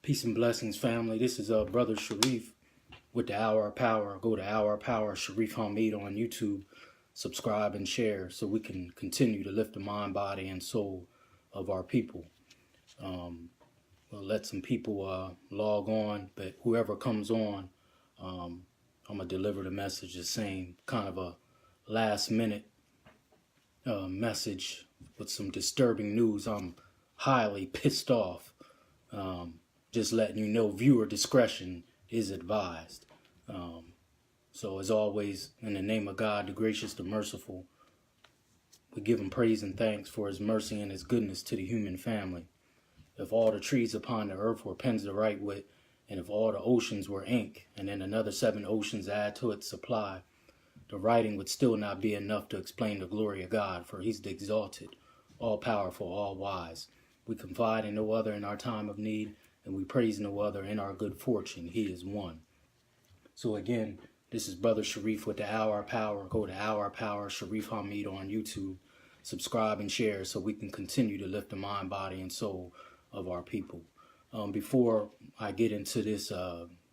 Peace and blessings, family. This is Brother Shareef with the Hour of Power. Go to Hour of Power, Shareef Hamid on YouTube. Subscribe and share so we can continue to lift the mind, body, and soul of our people. We'll let some people log on, but whoever comes on, I'm going to deliver the message the same, kind of a last minute message with some disturbing news. I'm highly pissed off. Just letting you know, viewer discretion is advised. So as always, in the name of God, the gracious, the merciful, we give him praise and thanks for his mercy and his goodness to the human family. If all the trees upon the earth were pens to write with, and if all the oceans were ink, and then another 7 oceans add to its supply, the writing would still not be enough to explain the glory of God, for he's the exalted, all-powerful, all-wise. We confide in no other in our time of need, and we praise no other in our good fortune. He is one. So again, this is Brother Shareef with the Hour of Power. Go to Hour of Power, Shareef Hamid on YouTube. Subscribe and share so we can continue to lift the mind, body, and soul of our people. Before I get into this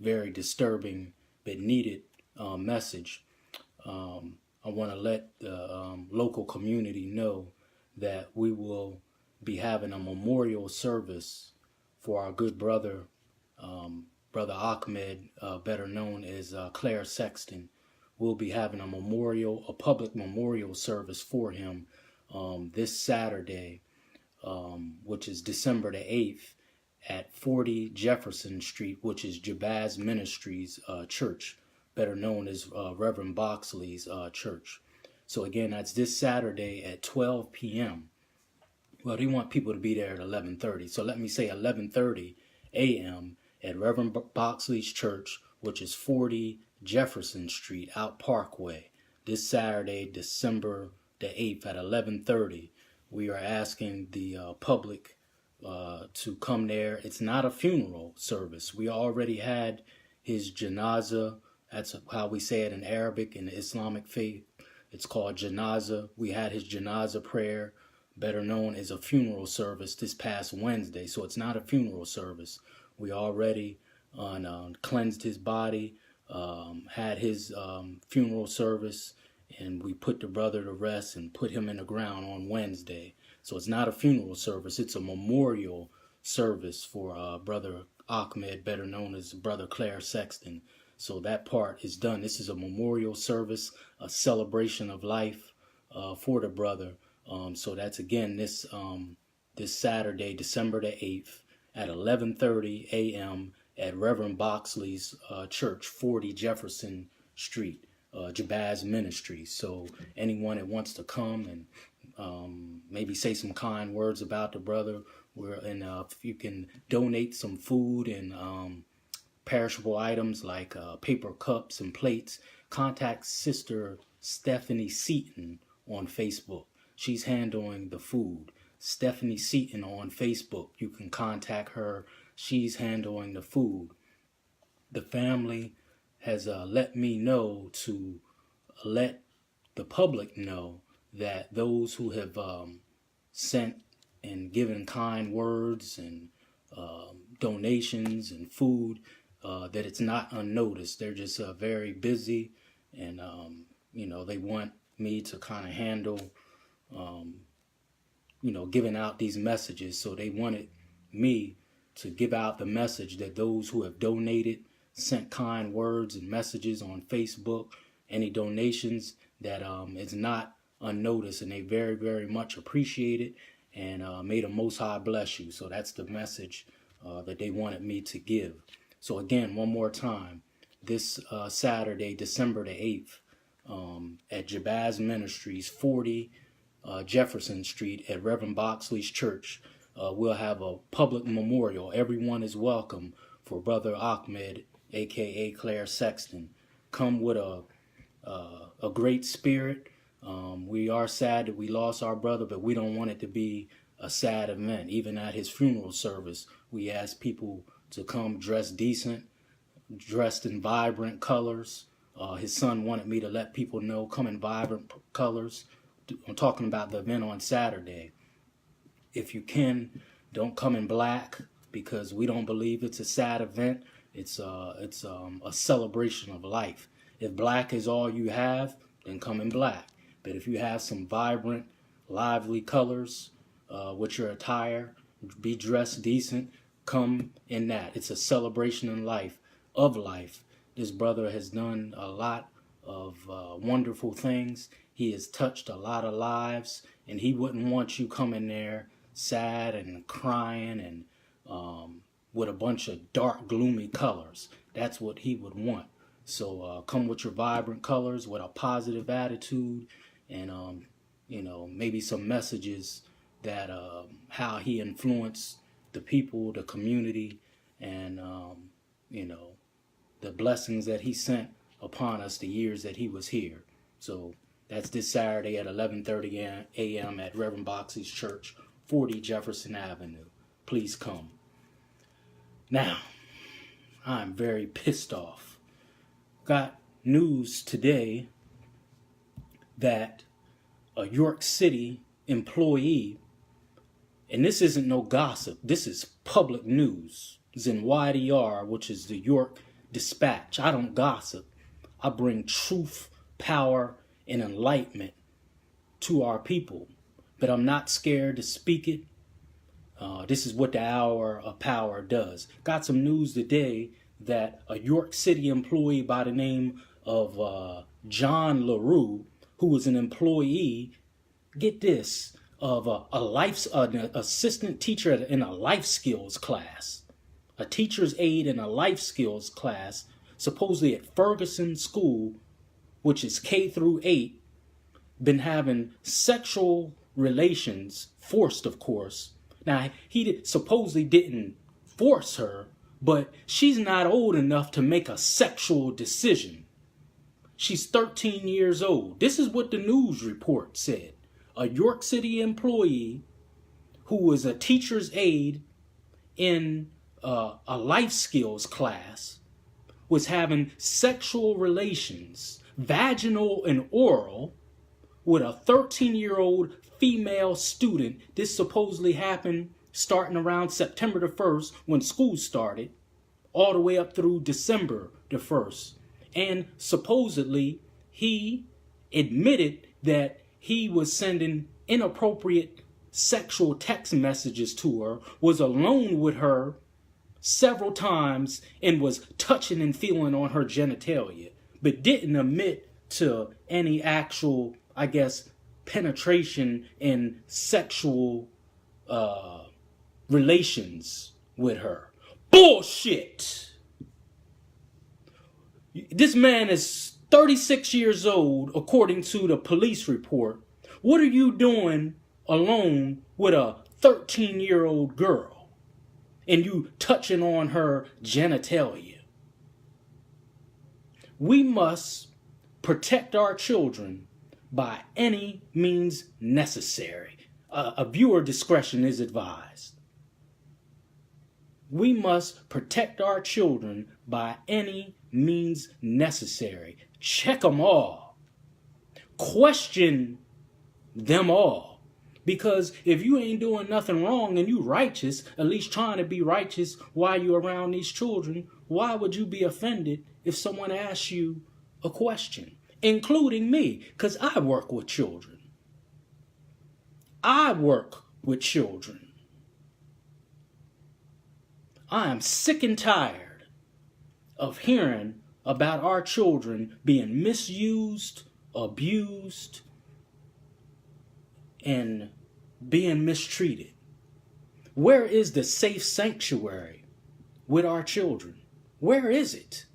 very disturbing but needed message, I want to let the local community know that we will be having a memorial service for our good brother, Brother Ahmed, better known as Claire Sexton. We'll be having a public memorial service for him this Saturday, which is December the 8th at 40 Jefferson Street, which is Jabaz Ministries Church, better known as Reverend Boxley's church. So again, that's this Saturday at 12 p.m. Well, they want people to be there at 11:30. So let me say 11:30 a.m. at Reverend Boxley's church, which is 40 Jefferson Street, out Parkway. This Saturday, December the 8th at 11:30. We are asking the public to come there. It's not a funeral service. We already had his janazah. That's how we say it in Arabic in the Islamic faith. It's called janazah. We had his janazah prayer, better known as a funeral service, this past Wednesday. So it's not a funeral service. We already cleansed his body, had his funeral service, and we put the brother to rest and put him in the ground on Wednesday. So it's not a funeral service. It's a memorial service for Brother Ahmed, better known as Brother Claire Sexton. So that part is done. This is a memorial service, a celebration of life for the brother. So that's again this Saturday, December the 8th at 11:30 a.m. at Reverend Boxley's church, 40 Jefferson Street, Jabaz Ministries. So anyone that wants to come and maybe say some kind words about the brother, if you can donate some food and perishable items like paper cups and plates, contact Sister Stephanie Seaton on Facebook. She's handling the food. Stephanie Seaton on Facebook. You can contact her. She's handling the food. The family has let me know to let the public know that those who have sent and given kind words and donations and food, that it's not unnoticed. They're just very busy, and they want me to kind of handle giving out these messages. So they wanted me to give out the message that those who have donated, sent kind words and messages on Facebook, any donations, that it's not unnoticed, and they very, very much appreciate it, and may the Most High bless you. So that's the message that they wanted me to give. So again, one more time, this Saturday, December the 8th, at Jabaz Ministries, 40 Jefferson Street at Reverend Boxley's church, we'll have a public memorial. Everyone is welcome for Brother Ahmed, aka Claire Sexton. Come with a great spirit. We are sad that we lost our brother, but we don't want it to be a sad event. Even at his funeral service, we ask people to come dressed decent, dressed in vibrant colors. His son wanted me to let people know, come in vibrant colors. I'm talking about the event on Saturday. If you can, don't come in black, because we don't believe it's a sad event. It's a celebration of life. If black is all you have, then come in black. But if you have some vibrant, lively colors with your attire, be dressed decent, come in that. It's a celebration in life, of life. This brother has done a lot of wonderful things. He has touched a lot of lives, and he wouldn't want you coming there sad and crying and with a bunch of dark, gloomy colors. That's what he would want. So come with your vibrant colors, with a positive attitude, and maybe some messages that how he influenced the people, the community, and the blessings that he sent upon us the years that he was here. So that's this Saturday at 11:30 a.m. at Reverend Boxey's Church, 40 Jefferson Avenue. Please come. Now, I'm very pissed off. Got news today that a York City employee, and this isn't no gossip, this is public news. It's in YDR, which is the York Dispatch. I don't gossip. I bring truth, power, and enlightenment to our people. But I'm not scared to speak it. This is what the Hour of Power does. Got some news today that a York City employee by the name of John LaRue, who was an employee, get this, of an assistant teacher in a life skills class, a teacher's aide in a life skills class, supposedly at Ferguson School, which is K through 8, been having sexual relations, forced of course. Now, he supposedly didn't force her, but she's not old enough to make a sexual decision. She's 13 years old. This is what the news report said. A York City employee who was a teacher's aide in a life skills class was having sexual relations, vaginal and oral, with a 13-year-old female student. This supposedly happened starting around September the 1st when school started, all the way up through December the 1st. And supposedly he admitted that he was sending inappropriate sexual text messages to her, was alone with her several times, and was touching and feeling on her genitalia, but didn't admit to any actual, I guess, penetration and sexual relations with her. Bullshit! This man is 36 years old, according to the police report. What are you doing alone with a 13-year-old girl? And you touching on her genitalia? We must protect our children by any means necessary. A viewer discretion is advised. We must protect our children by any means necessary. Check them all. Question them all. Because if you ain't doing nothing wrong and you righteous, at least trying to be righteous while you're around these children, why would you be offended if someone asks you a question? Including me, because I work with children. I work with children. I am sick and tired of hearing about our children being misused, abused, and being mistreated. Where is the safe sanctuary with our children? Where is it?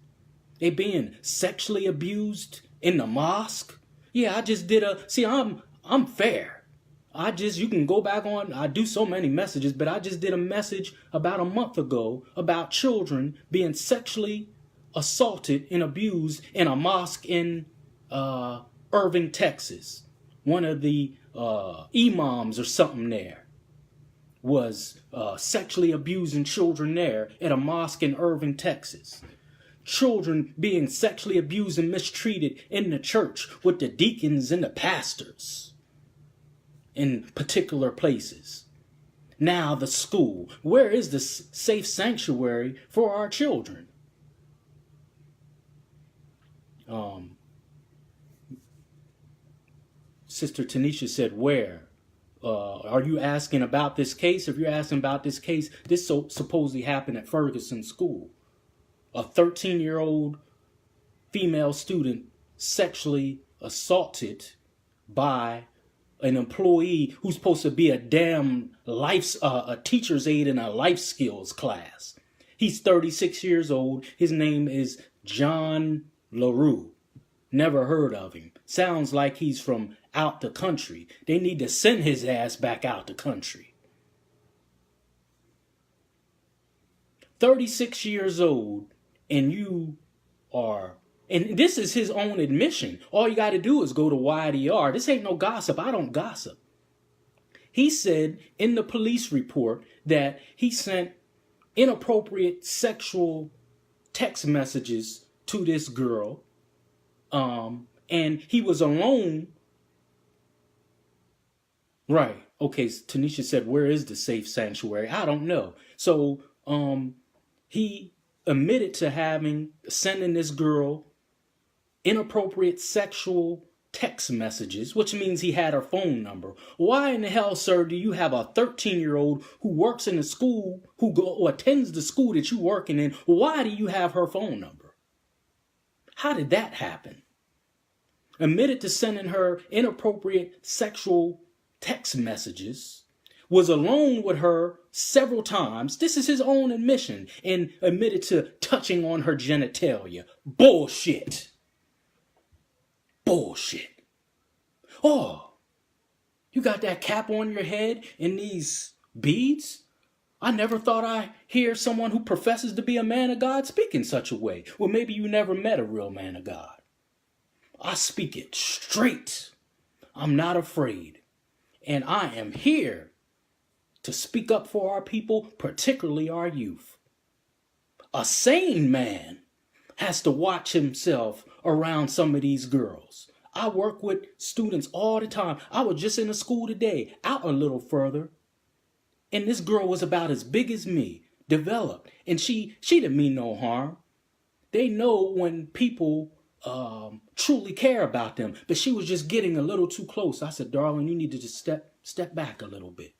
They being sexually abused in the mosque? Yeah, I just did I'm fair. You can go back on, I do so many messages, but I just did a message about a month ago about children being sexually assaulted and abused in a mosque in Irving, Texas. One of the imams or something there was sexually abusing children there at a mosque in Irving, Texas. Children being sexually abused and mistreated in the church with the deacons and the pastors in particular places. Now the school. Where is the safe sanctuary for our children? Sister Tanisha said, where? Are you asking about this case? If you're asking about this case, this supposedly happened at Ferguson School. A 13-year-old female student sexually assaulted by an employee who's supposed to be a damn a teacher's aide in a life skills class. He's 36 years old. His name is John LaRue. Never heard of him. Sounds like he's from out the country. They need to send his ass back out the country. 36 years old, and you are, and this is his own admission. All you got to do is go to YDR. This ain't no gossip. I don't gossip. He said in the police report that he sent inappropriate sexual text messages to this girl. And he was alone. Right. Okay. Tanisha said, where is the safe sanctuary? I don't know. So, he admitted to sending this girl inappropriate sexual text messages, which means he had her phone number. Why in the hell, sir, do you have a 13-year-old who works in the school, who attends the school that you're working in? Why do you have her phone number? How did that happen? Admitted to sending her inappropriate sexual text messages, was alone with her several times. This is his own admission, and admitted to touching on her genitalia. Bullshit. Bullshit. Oh, you got that cap on your head and these beads? I never thought I'd hear someone who professes to be a man of God speak in such a way. Well, maybe you never met a real man of God. I speak it straight. I'm not afraid. And I am here to speak up for our people, particularly our youth. A sane man has to watch himself around some of these girls. I work with students all the time. I was just in a school today, out a little further. And this girl was about as big as me, developed. And she didn't mean no harm. They know when people truly care about them. But she was just getting a little too close. I said, darling, you need to just step back a little bit.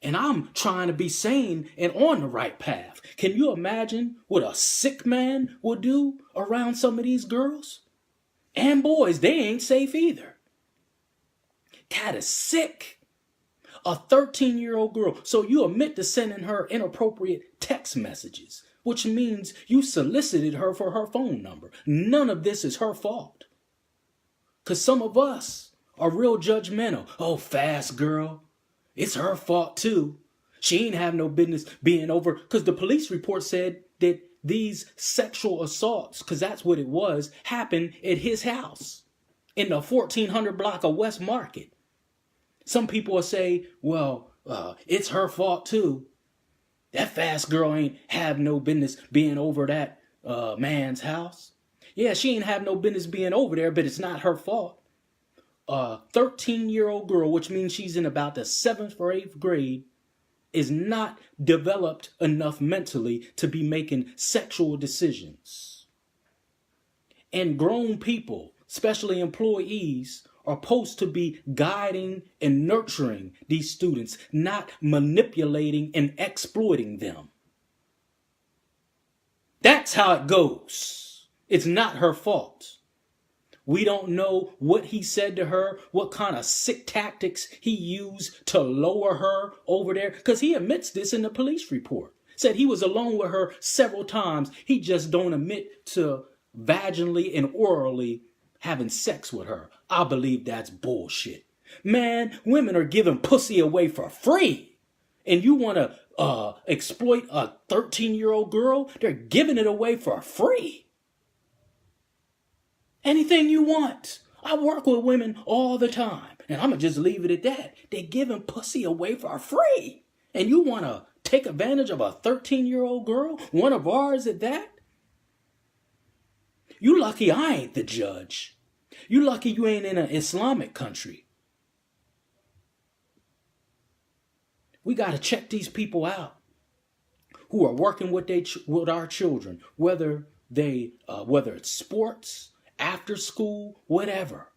And I'm trying to be sane and on the right path. Can you imagine what a sick man would do around some of these girls? And boys, they ain't safe either. That is sick. A 13-year-old girl. So you admit to sending her inappropriate text messages, which means you solicited her for her phone number. None of this is her fault. Because some of us are real judgmental. Oh, fast girl. It's her fault too. She ain't have no business being over. Because the police report said that these sexual assaults, because that's what it was, happened at his house in the 1400 block of West Market. Some people will say, well, it's her fault too. That fast girl ain't have no business being over that man's house. Yeah, she ain't have no business being over there, but it's not her fault. A 13-year-old girl, which means she's in about the 7th or 8th grade, is not developed enough mentally to be making sexual decisions. And grown people, especially employees, are supposed to be guiding and nurturing these students, not manipulating and exploiting them. That's how it goes. It's not her fault. We don't know what he said to her, what kind of sick tactics he used to lower her over there, because he admits this in the police report. Said he was alone with her several times. He just don't admit to vaginally and orally having sex with her. I believe that's bullshit. Man, women are giving pussy away for free. And you want to exploit a 13-year-old girl? They're giving it away for free. Anything you want. I work with women all the time. And I'm going to just leave it at that. They're giving pussy away for free. And you want to take advantage of a 13-year-old girl? One of ours at that? You lucky I ain't the judge. You lucky you ain't in an Islamic country. We got to check these people out who are working with with our children, whether it's sports, after school, whatever.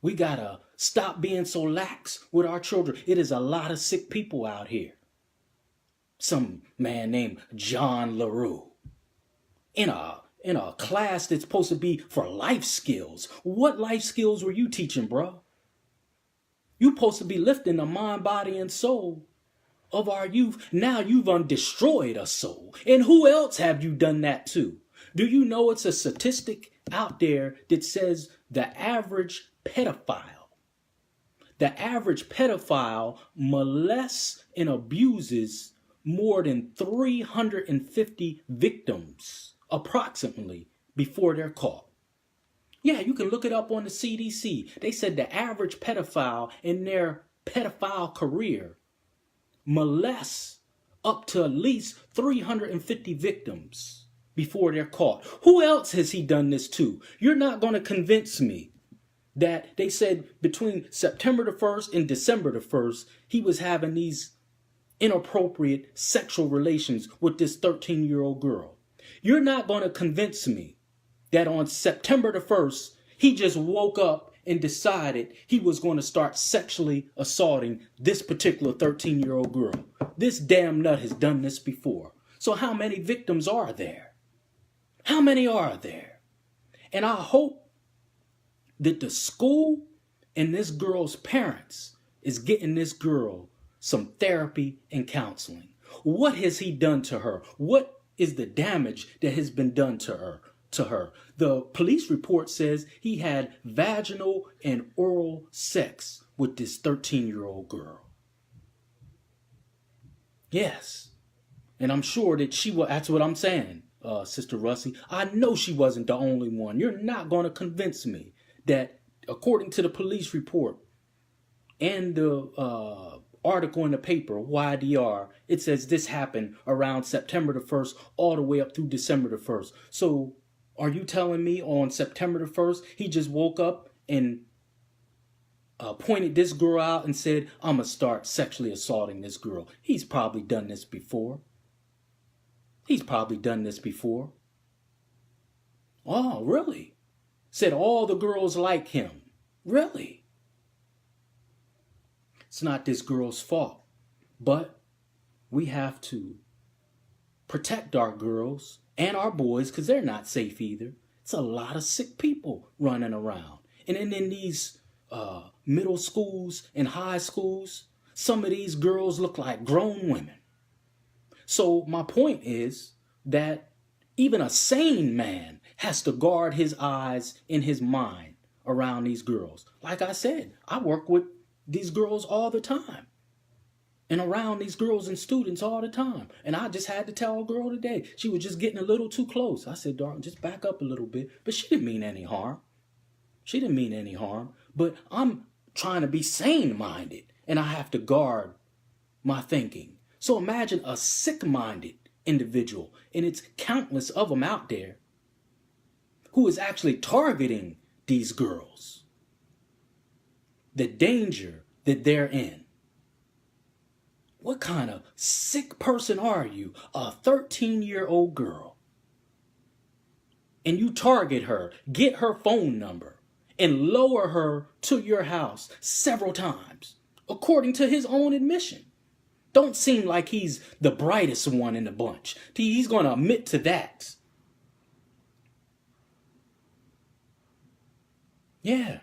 We got to stop being so lax with our children. It is a lot of sick people out here. Some man named John LaRue in a class that's supposed to be for life skills. What life skills were you teaching, bro? You supposed to be lifting the mind, body, and soul of our youth. Now you've destroyed a soul. And who else have you done that to? Do you know it's a statistic out there that says the average pedophile molests and abuses more than 350 victims approximately before they're caught? Yeah, you can look it up on the CDC. They said the average pedophile in their pedophile career molests up to at least 350 victims before they're caught. Who else has he done this to? You're not going to convince me that they said between September the 1st and December the 1st, he was having these inappropriate sexual relations with this 13-year-old girl. You're not going to convince me that on September the 1st, he just woke up and decided he was going to start sexually assaulting this particular 13-year-old girl. This damn nut has done this before. So how many victims are there? How many are there? And I hope that the school and this girl's parents is getting this girl some therapy and counseling. What has he done to her? What is the damage that has been done to her? The police report says he had vaginal and oral sex with this 13-year-old girl. Yes. And I'm sure that that's what I'm saying, Sister Russie. I know she wasn't the only one. You're not going to convince me that according to the police report and the article in the paper, YDR, it says this happened around September the 1st all the way up through December the 1st. So are you telling me on September the 1st, he just woke up and pointed this girl out and said, I'm going to start sexually assaulting this girl? He's probably done this before. Oh, really? Said all the girls like him. Really? It's not this girl's fault, but we have to protect our girls and our boys because they're not safe either. It's a lot of sick people running around. And then in these middle schools and high schools, some of these girls look like grown women. So my point is that even a sane man has to guard his eyes and his mind around these girls. Like I said, I work with these girls all the time and around these girls and students all the time. And I just had to tell a girl today, she was just getting a little too close. I said, darling, just back up a little bit. But she didn't mean any harm. But I'm trying to be sane-minded and I have to guard my thinking. So imagine a sick-minded individual, and it's countless of them out there, who is actually targeting these girls. The danger that they're in. What kind of sick person are you? A 13-year-old girl. And you target her, get her phone number, and lower her to your house several times, according to his own admission. Don't seem like he's the brightest one in the bunch. He's going to admit to that. Yeah.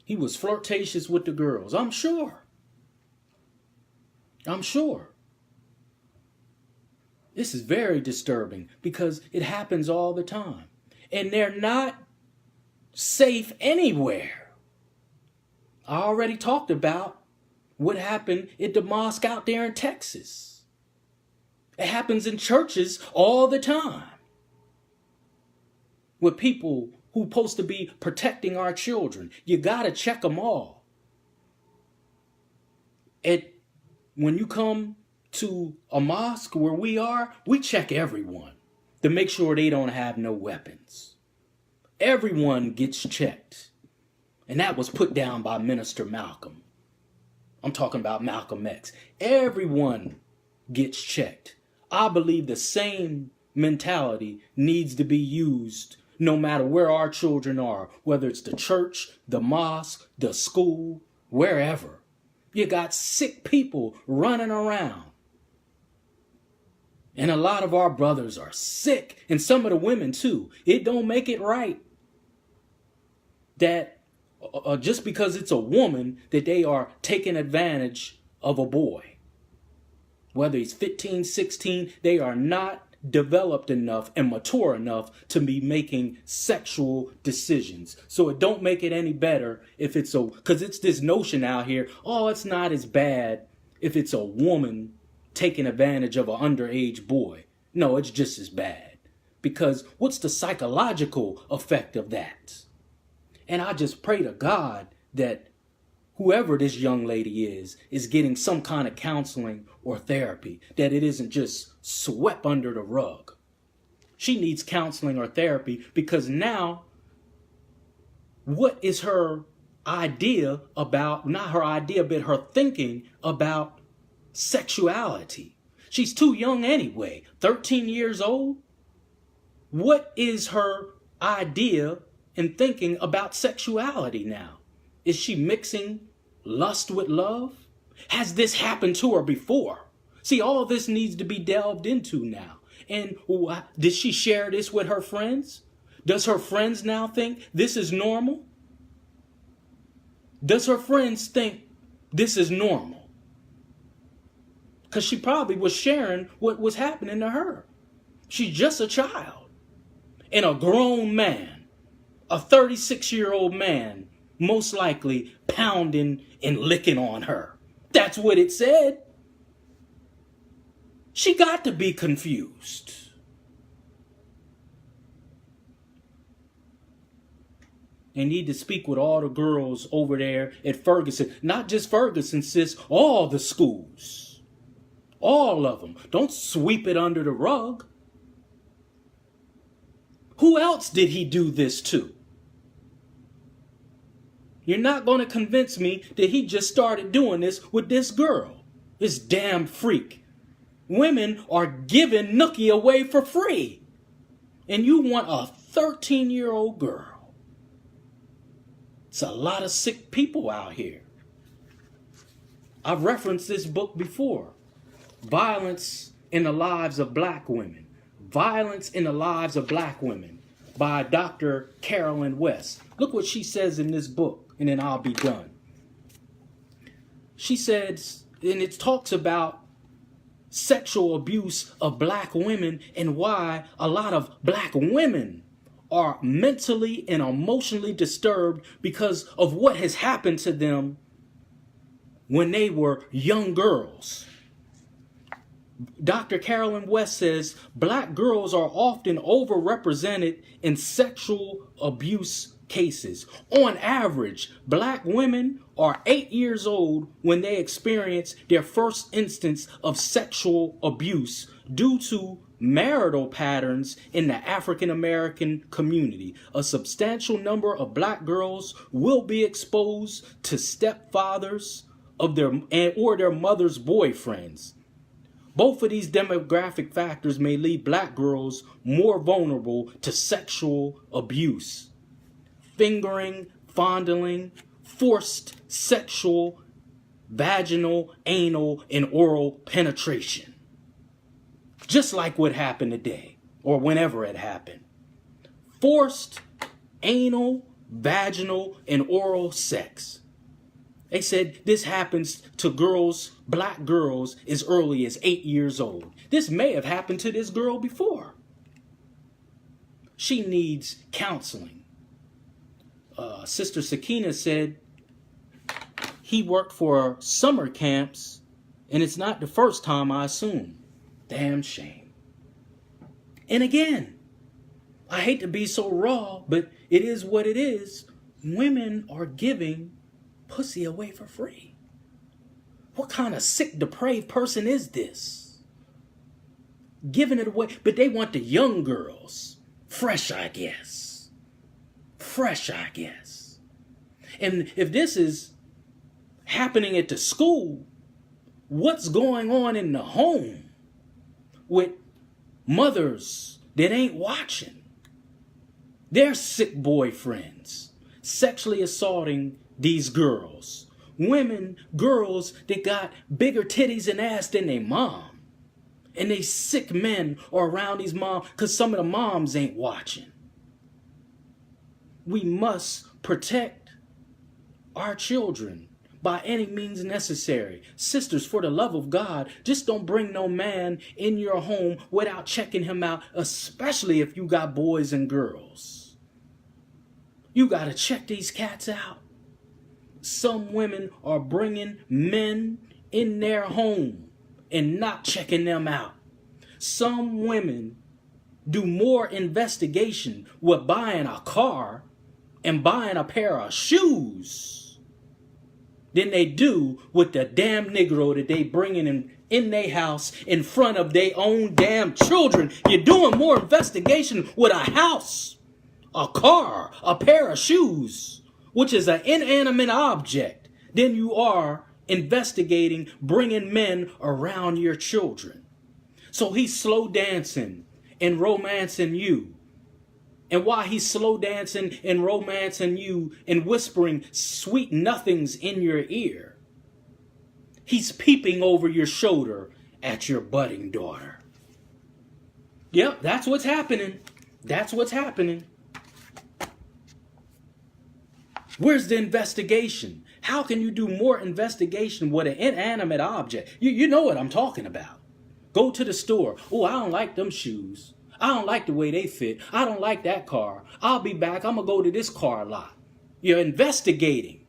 He was flirtatious with the girls. I'm sure. This is very disturbing because it happens all the time. And they're not safe anywhere. I already talked about what happened at the mosque out there in Texas. It happens in churches all the time. With people who are supposed to be protecting our children. You got to check them all. When you come to a mosque where we are, we check everyone to make sure they don't have no weapons. Everyone gets checked. And that was put down by Minister Malcolm. I'm talking about Malcolm X. Everyone gets checked. I believe the same mentality needs to be used no matter where our children are, whether it's the church, the mosque, the school, wherever. You got sick people running around. And a lot of our brothers are sick, and some of the women too. It don't make it right that just because it's a woman that they are taking advantage of a boy. Whether he's 15, 16, they are not developed enough and mature enough to be making sexual decisions. So it don't make it any better if it's because it's this notion out here, oh, it's not as bad if it's a woman taking advantage of an underage boy. No, it's just as bad. Because what's the psychological effect of that? And I just pray to God that whoever this young lady is getting some kind of counseling or therapy, that it isn't just swept under the rug. She needs counseling or therapy because now, what is her idea about, not her idea, but her thinking about sexuality? She's too young anyway, 13 years old. What is her idea and thinking about sexuality now? Is she mixing lust with love? Has this happened to her before? See, all this needs to be delved into now. And did she share this with her friends? Does her friends now think this is normal? Does her friends think this is normal? Because she probably was sharing what was happening to her. She's just a child. And a grown man, a 36-year-old man, most likely pounding and licking on her. That's what it said. She got to be confused. They need to speak with all the girls over there at Ferguson. Not just Ferguson, sis, all the schools. All of them. Don't sweep it under the rug. Who else did he do this to? You're not going to convince me that he just started doing this with this girl. This damn freak. Women are giving Nookie away for free. And you want a 13-year-old girl. It's a lot of sick people out here. I've referenced this book before. Violence in the Lives of Black Women. Violence in the Lives of Black Women by Dr. Carolyn West. Look what she says in this book, and then I'll be done. She says, and it talks about sexual abuse of black women and why a lot of black women are mentally and emotionally disturbed because of what has happened to them when they were young girls. Dr. Carolyn West says black girls are often overrepresented in sexual abuse cases. On average, black women are 8 years old when they experience their first instance of sexual abuse due to marital patterns in the African American community. A substantial number of black girls will be exposed to stepfathers of their or their mother's boyfriends. Both of these demographic factors may leave black girls more vulnerable to sexual abuse. Fingering, fondling, forced sexual, vaginal, anal, and oral penetration. Just like what happened today, or whenever it happened. Forced anal, vaginal, and oral sex. They said this happens to girls, black girls, as early as 8 years old. This may have happened to this girl before. She needs counseling. Sister Sakina said he worked for summer camps, and it's not the first time, I assume. Damn shame. And again, I hate to be so raw, but it is what it is. Women are giving pussy away for free. What kind of sick, depraved person is this? Giving it away, but they want the young girls. Fresh, I guess. Fresh, I guess. And if this is happening at the school, what's going on in the home with mothers that ain't watching. Their sick boyfriends sexually assaulting these girls. Women, girls that got bigger titties and ass than their mom. And they sick men are around these moms because some of the moms ain't watching. We must protect our children by any means necessary. Sisters, for the love of God, just don't bring no man in your home without checking him out, especially if you got boys and girls. You got to check these cats out. Some women are bringing men in their home and not checking them out. Some women do more investigation with buying a car and buying a pair of shoes than they do with the damn Negro that they bringing in their house in front of their own damn children. You're doing more investigation with a house, a car, a pair of shoes, which is an inanimate object, than you are investigating bringing men around your children. So he's slow dancing and romancing you. And while he's slow dancing and romancing you and whispering sweet nothings in your ear, he's peeping over your shoulder at your budding daughter. Yep, that's what's happening. That's what's happening. Where's the investigation? How can you do more investigation with an inanimate object? You know what I'm talking about. Go to the store. Oh, I don't like them shoes. I don't like the way they fit. I don't like that car. I'll be back. I'm going to go to this car lot. You're investigating.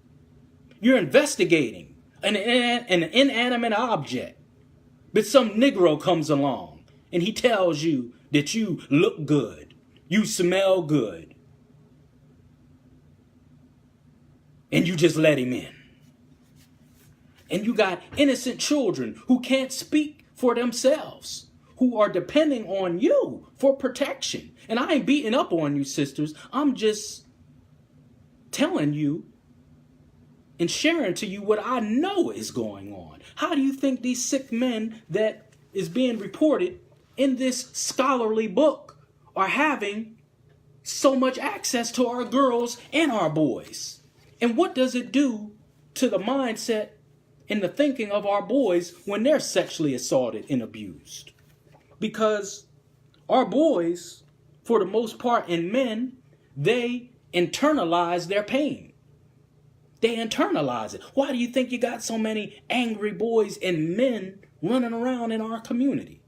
You're investigating an inanimate object. But some Negro comes along and he tells you that you look good. You smell good. And you just let him in. And you got innocent children who can't speak for themselves, who are depending on you for protection. And I ain't beating up on you, sisters. I'm just telling you and sharing to you what I know is going on. How do you think these sick men that is being reported in this scholarly book are having so much access to our girls and our boys? And what does it do to the mindset and the thinking of our boys when they're sexually assaulted and abused? Because our boys, for the most part, and men, they internalize their pain. They internalize it. Why do you think you got so many angry boys and men running around in our community?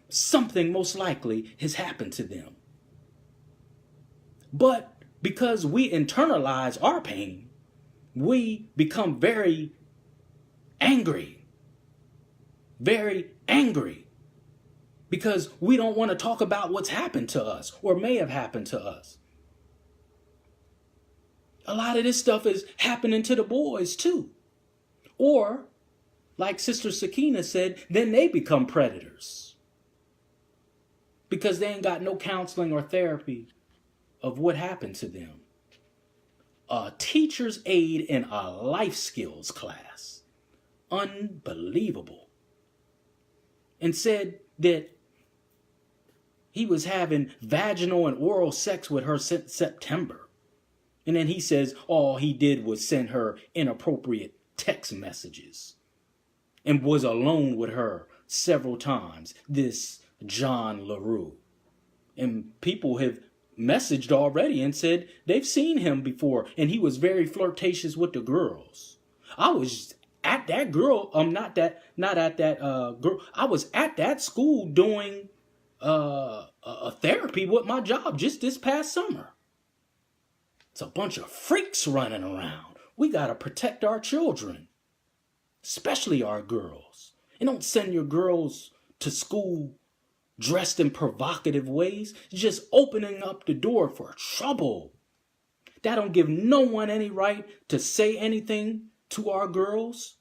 Something most likely has happened to them. But because we internalize our pain, we become very angry. Very angry. Because we don't want to talk about what's happened to us or may have happened to us. A lot of this stuff is happening to the boys too. Or, like Sister Sakina said, then they become predators. Because they ain't got no counseling or therapy of what happened to them. A teacher's aide in a life skills class. Unbelievable. And said that he was having vaginal and oral sex with her since September. And then he says all he did was send her inappropriate text messages. And was alone with her several times. This John LaRue. And people have messaged already and said they've seen him before. And he was very flirtatious with the girls. I was at that girl, not at that girl. I was at that school doing a therapy with my job just this past summer. It's a bunch of freaks running around. We got to protect our children, especially our girls. And don't send your girls to school dressed in provocative ways. Just opening up the door for trouble. That don't give no one any right to say anything to our girls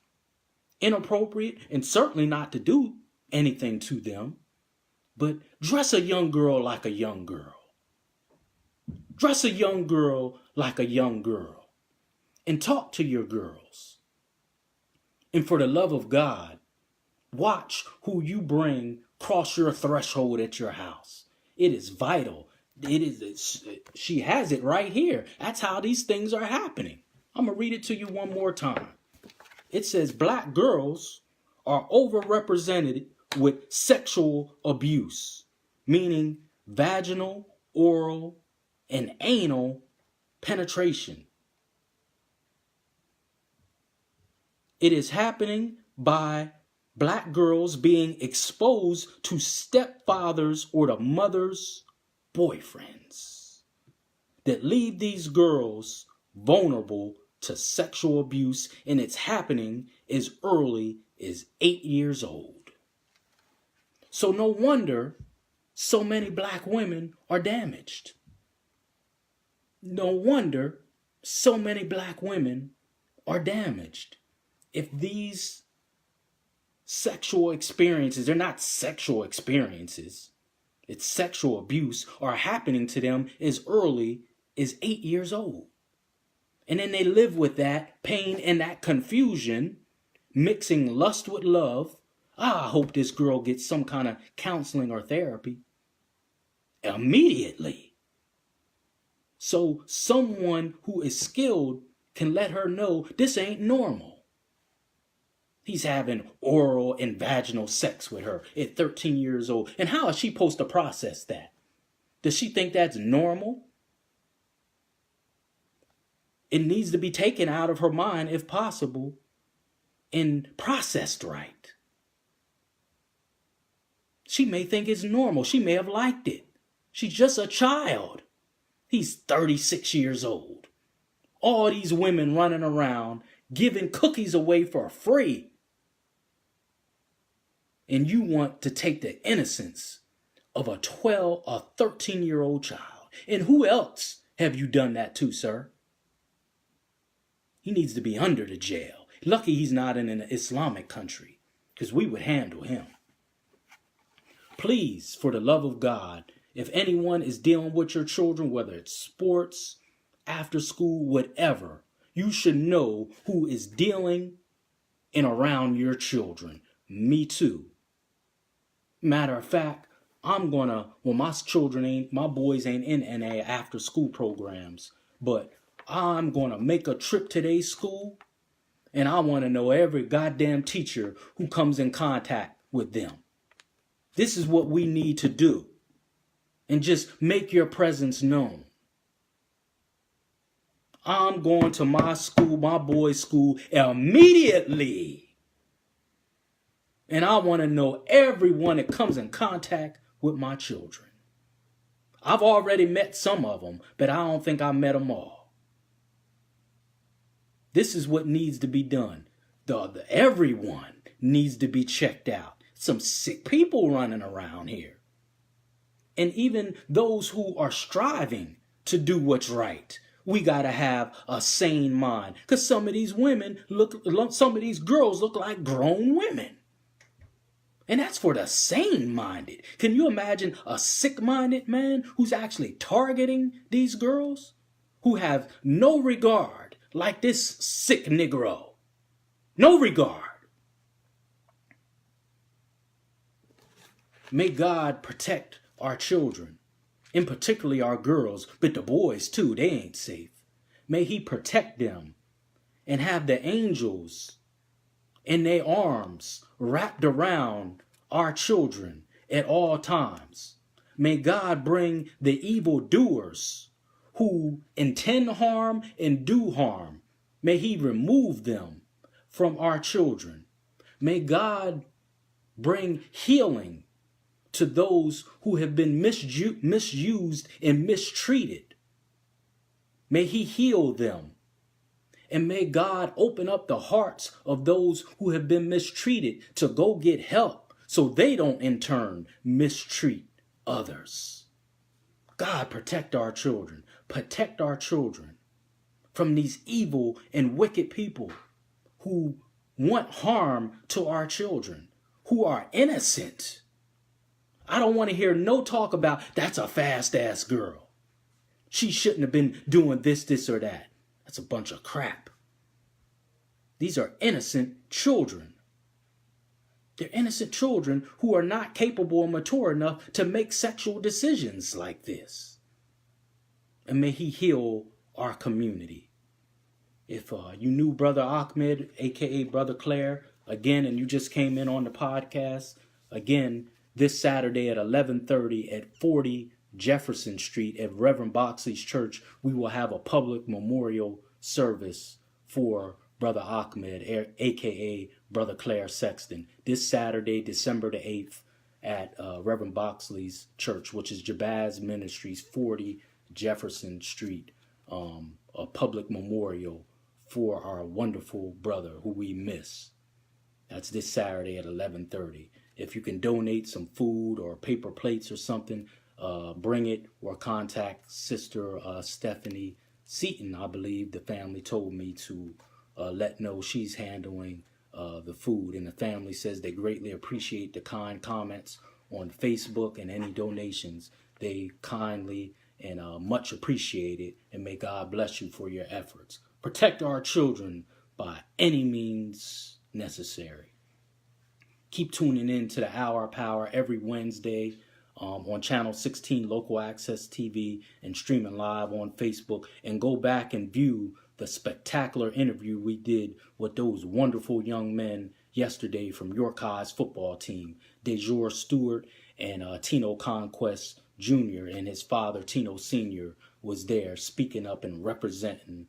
inappropriate, and certainly not to do anything to them. But dress a young girl like a young girl. Dress a young girl like a young girl. And talk to your girls. And for the love of God, watch who you bring cross your threshold at your house. It is vital. She has it right here. That's how these things are happening. I'm going to read it to you one more time. It says black girls are overrepresented with sexual abuse, meaning vaginal, oral, and anal penetration. It is happening by black girls being exposed to stepfathers or the mother's boyfriends that leave these girls vulnerable to sexual abuse, and it's happening as early as 8 years old. So no wonder so many black women are damaged. No wonder so many black women are damaged. If these sexual experiences, they're not sexual experiences, it's sexual abuse, are happening to them as early as 8 years old. And then they live with that pain and that confusion, mixing lust with love. I hope this girl gets some kind of counseling or therapy immediately. So someone who is skilled can let her know this ain't normal. He's having oral and vaginal sex with her at 13 years old. And how is she supposed to process that? Does she think that's normal? It needs to be taken out of her mind, if possible, and processed right. She may think it's normal. She may have liked it. She's just a child. He's 36 years old. All these women running around giving cookies away for free. And you want to take the innocence of a 13-year-old child. And who else have you done that to, sir? He needs to be under the jail. Lucky he's not in an Islamic country, because we would handle him. Please, for the love of God, if anyone is dealing with your children, whether it's sports, after school, whatever, you should know who is dealing and around your children. Me too. Matter of fact, my boys ain't in NA after school programs, but I'm gonna make a trip to their school, and I want to know every goddamn teacher who comes in contact with them. This is what we need to do. And just make your presence known. I'm going to my school, my boys' school, immediately. And I want to know everyone that comes in contact with my children. I've already met some of them, but I don't think I met them all. This is what needs to be done. Everyone needs to be checked out. Some sick people running around here. And even those who are striving to do what's right, we got to have a sane mind. Because some of these girls look like grown women. And that's for the sane-minded. Can you imagine a sick-minded man who's actually targeting these girls? Who have no regard, like this sick Negro. No regard. May God protect our children, and particularly our girls, but the boys too, they ain't safe. May he protect them and have the angels in their arms wrapped around our children at all times. May God bring the evildoers who intend harm and do harm. May he remove them from our children. May God bring healing to those who have been misused and mistreated. May he heal them. And may God open up the hearts of those who have been mistreated to go get help so they don't in turn mistreat others. God, protect our children. Protect our children from these evil and wicked people who want harm to our children, who are innocent. I don't want to hear no talk about that's a fast-ass girl. She shouldn't have been doing this or that. That's a bunch of crap. These are innocent children. They're innocent children who are not capable or mature enough to make sexual decisions like this. And may he heal our community. If you knew Brother Ahmed, a.k.a. Brother Claire, again, and you just came in on the podcast, again, this Saturday at 11:30 at 40 Jefferson Street at Reverend Boxley's church, we will have a public memorial service for Brother Ahmed, a.k.a. Brother Claire Sexton, this Saturday, December the 8th at Reverend Boxley's church, which is Jabaz Ministries, 40 Jefferson Street, a public memorial for our wonderful brother who we miss. That's this Saturday at 11:30. If you can donate some food or paper plates or something, bring it, or contact Sister Stephanie Seaton. I believe the family told me to let know she's handling the food. And the family says they greatly appreciate the kind comments on Facebook and any donations. They kindly and much appreciate it. And may God bless you for your efforts. Protect our children by any means necessary. Keep tuning in to the Hour Power every Wednesday on Channel 16 Local Access TV and streaming live on Facebook. And go back and view the spectacular interview we did with those wonderful young men yesterday from York High's football team. DeJour Stewart and Tino Conquest Jr. and his father, Tino Sr., was there speaking up and representing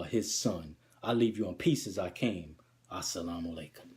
his son. I leave you in peace as I came. Assalamu alaikum.